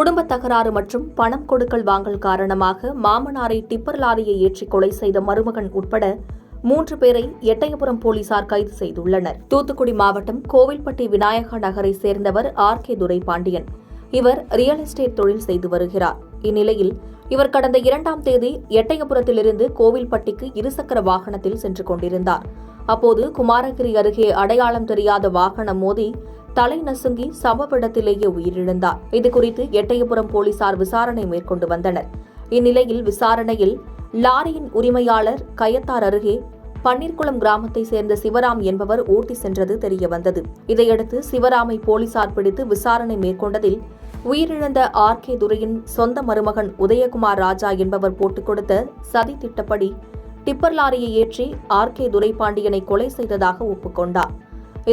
குடும்ப தகராறு மற்றும் பணம் கொடுக்கல் வாங்கல் காரணமாக மாமனாரை டிப்பர் லாரியை ஏற்றி கொலை செய்த மருமகன் உட்பட 3 பேரை எட்டயபுரம் போலீசார் கைது செய்துள்ளனர். தூத்துக்குடி மாவட்டம் கோவில்பட்டி விநாயகா நகரை சேர்ந்தவர் ஆர்.கே. துரைபாண்டியன். இவர் ரியல் எஸ்டேட் தொழில் செய்து வருகிறார். இந்நிலையில் இவர் கடந்த 2ஆம் தேதி எட்டயபுரத்திலிருந்து கோவில்பட்டிக்கு இருசக்கர வாகனத்தில் சென்று கொண்டிருந்தார். அப்போது குமாரகிரி அருகே அடையாளம் தெரியாத வாகனம் மோதி தலை நசுங்கி சம்பவ இடத்திலேயே உயிரிழந்தார். இதுகுறித்து எட்டயபுரம் போலீசார் விசாரணை மேற்கொண்டு வந்தனர். இந்நிலையில் விசாரணையில் லாரியின் உரிமையாளர் கயத்தார் அருகே பன்னீர்குளம் கிராமத்தை சேர்ந்த சிவராம் என்பவர் ஓட்டி சென்றது தெரியவந்தது. இதையடுத்து சிவராமை போலீசார் பிடித்து விசாரணை மேற்கொண்டதில் உயிரிழந்த ஆர்.கே. துரையின் சொந்த மருமகன் உதயகுமார் ராஜா என்பவர் போட்டுக் கொடுத்த சதி திட்டப்படி டிப்பர் லாரியை ஏற்றி ஆர்.கே. துரைபாண்டியனை கொலை செய்ததாக ஒப்புக்கொண்டார்.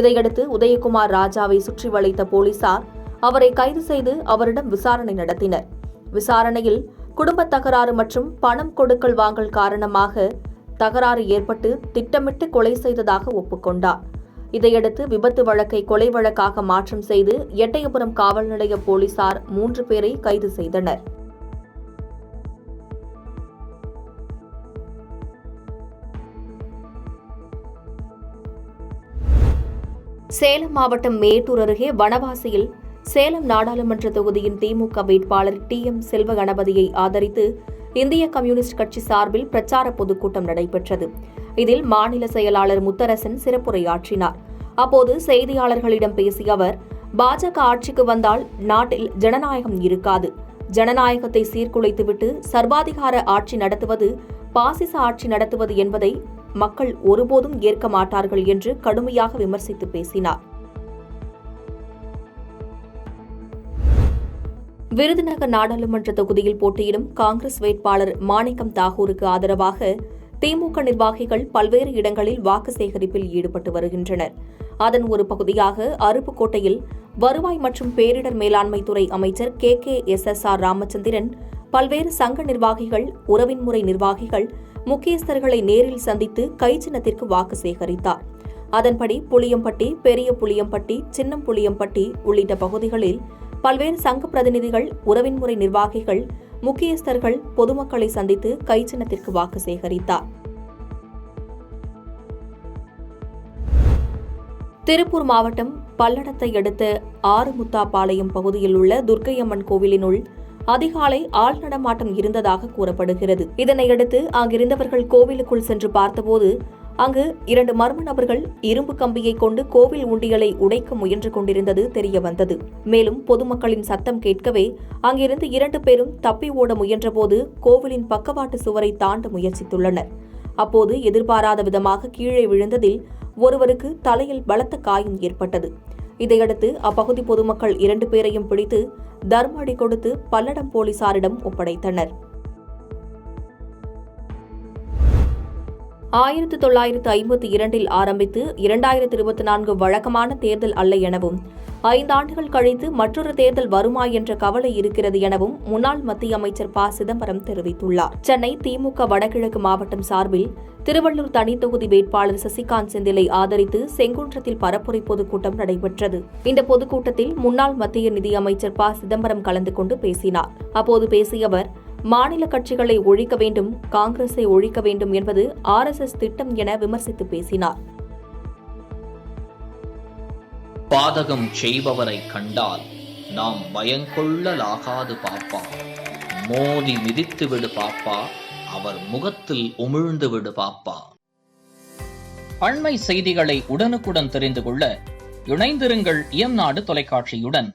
இதையடுத்து உதயகுமார் ராஜாவை சுற்றி வளைத்த போலீசார் அவரை கைது செய்து அவரிடம் விசாரணை நடத்தினர். விசாரணையில் குடும்ப தகராறு மற்றும் பணம் கொடுக்கல் வாங்கல் காரணமாக தகராறு ஏற்பட்டு திட்டமிட்டு கொலை செய்ததாக ஒப்புக்கொண்டார். இதையடுத்து விபத்து வழக்கை கொலை வழக்காக மாற்றம் செய்து எட்டயபுரம் காவல் நிலைய போலீசார் 3 பேரை கைது செய்தனர். சேலம் மாவட்டம் மேட்டூர் அருகே வனவாசியில் சேலம் நாடாளுமன்ற தொகுதியின் திமுக வேட்பாளர் டி.எம். செல்வ கணபதியை ஆதரித்து இந்திய கம்யூனிஸ்ட் கட்சி சார்பில் பிரச்சார பொதுக்கூட்டம் நடைபெற்றது. இதில் மாநில செயலாளர் முத்தரசன் சிறப்புரையாற்றினார். அப்போது செய்தியாளர்களிடம் பேசிய அவர், பாஜக ஆட்சிக்கு வந்தால் நாட்டில் ஜனநாயகம் இருக்காது. ஜனநாயகத்தை சீர்குலைத்துவிட்டு சர்வாதிகார ஆட்சி நடத்துவது, பாசிச ஆட்சி நடத்துவது என்பதை மக்கள் ஒருபோதும் ஏற்க மாட்டார்கள் என்று கடுமையாக விமர்சித்து பேசினார். விருதுநகர் நாடாளுமன்ற தொகுதியில் போட்டியிடும் காங்கிரஸ் வேட்பாளர் மாணிக்கம் தாகூருக்கு ஆதரவாக திமுக நிர்வாகிகள் பல்வேறு இடங்களில் வாக்கு சேகரிப்பில் ஈடுபட்டு வருகின்றனர். அதன் ஒரு பகுதியாக அருப்புக்கோட்டையில் வருவாய் மற்றும் பேரிடர் மேலாண்மை துறை அமைச்சர் கே.எஸ்.ஆர். ராமச்சந்திரன் பல்வேறு சங்க நிர்வாகிகள், உறவின்முறை நிர்வாகிகள், முக்கியஸ்தர்களை நேரில் சந்தித்து கை சின்னத்திற்கு வாக்கு சேகரித்தார். அதன்படி புளியம்பட்டி, பெரிய புளியம்பட்டி, சின்னம் புளியம்பட்டி உள்ளிட்ட பகுதிகளில் பல்வேறு சங்க பிரதிநிதிகள், உறவின்முறை நிர்வாகிகள், முக்கியஸ்தர்கள் பொதுமக்களை சந்தித்து கை சின்னத்திற்கு வாக்கு சேகரித்தார். திருப்பூர் மாவட்டம் பல்லடத்தை அடுத்த ஆறுமுத்தாபாளையம் பகுதியில் உள்ள துர்க்கையம்மன் கோவிலினுள் அதிகாலை ஆள் நடமாட்டம் இருந்ததாக கூறப்படுகிறது. இதனையடுத்து அங்கிருந்தவர்கள் கோவிலுக்குள் சென்று பார்த்தபோது அங்கு 2 மர்ம நபர்கள் இரும்பு கம்பியை கொண்டு கோவில் உண்டியலை உடைக்க முயன்று கொண்டிருந்தது தெரியவந்தது. மேலும் பொதுமக்களின் சத்தம் கேட்கவே அங்கிருந்து 2 பேரும் தப்பி ஓட முயன்றபோது கோவிலின் பக்கவாட்டு சுவரை தாண்ட முயற்சித்துள்ளனர். அப்போது எதிர்பாராத விதமாக கீழே விழுந்ததில் ஒருவருக்கு தலையில் பலத்த காயம் ஏற்பட்டது. இதையடுத்து அப்பகுதி பொதுமக்கள் 2 பேரையும் பிடித்து தர்ம அடி கொடுத்து பல்லடம் போலீசாரிடம் ஒப்படைத்தனர். 1952 ஆரம்பித்து 2024 வழக்கமான தேர்தல் அல்ல எனவும் 5 ஆண்டுகள் கழித்து மற்றொரு தேர்தல் வருமா என்ற கவலை இருக்கிறது எனவும் முன்னாள் மத்திய அமைச்சர் ப. சிதம்பரம் தெரிவித்துள்ளார். சென்னை திமுக வடகிழக்கு மாவட்டம் சார்பில் திருவள்ளூர் தனி தொகுதி வேட்பாளர் சசிகாந்த் செந்திலை ஆதரித்து செங்குன்றத்தில் பரப்புரை பொதுக்கூட்டம் நடைபெற்றது. இந்த பொதுக்கூட்டத்தில் முன்னாள் மத்திய நிதியமைச்சர் ப. சிதம்பரம் கலந்து கொண்டு பேசினார். அப்போது பேசிய அவர், மாநில கட்சிகளை ஒழிக்க வேண்டும், காங்கிரஸை ஒழிக்க வேண்டும் என்பது RSS திட்டம் என விமர்சித்து பேசினார். பாதகம் செய்பவரை கண்டால் நாம் பயங்கொள்ளலாகாது பாப்பா, மோதி மிதித்து விடு பாப்பா, அவர் முகத்தில் உமிழ்ந்து விடு பாப்பா. அண்மை செய்திகளை உடனுக்குடன் தெரிந்து கொள்ள இணைந்திருங்கள் இயம்நாடு தொலைக்காட்சியுடன்.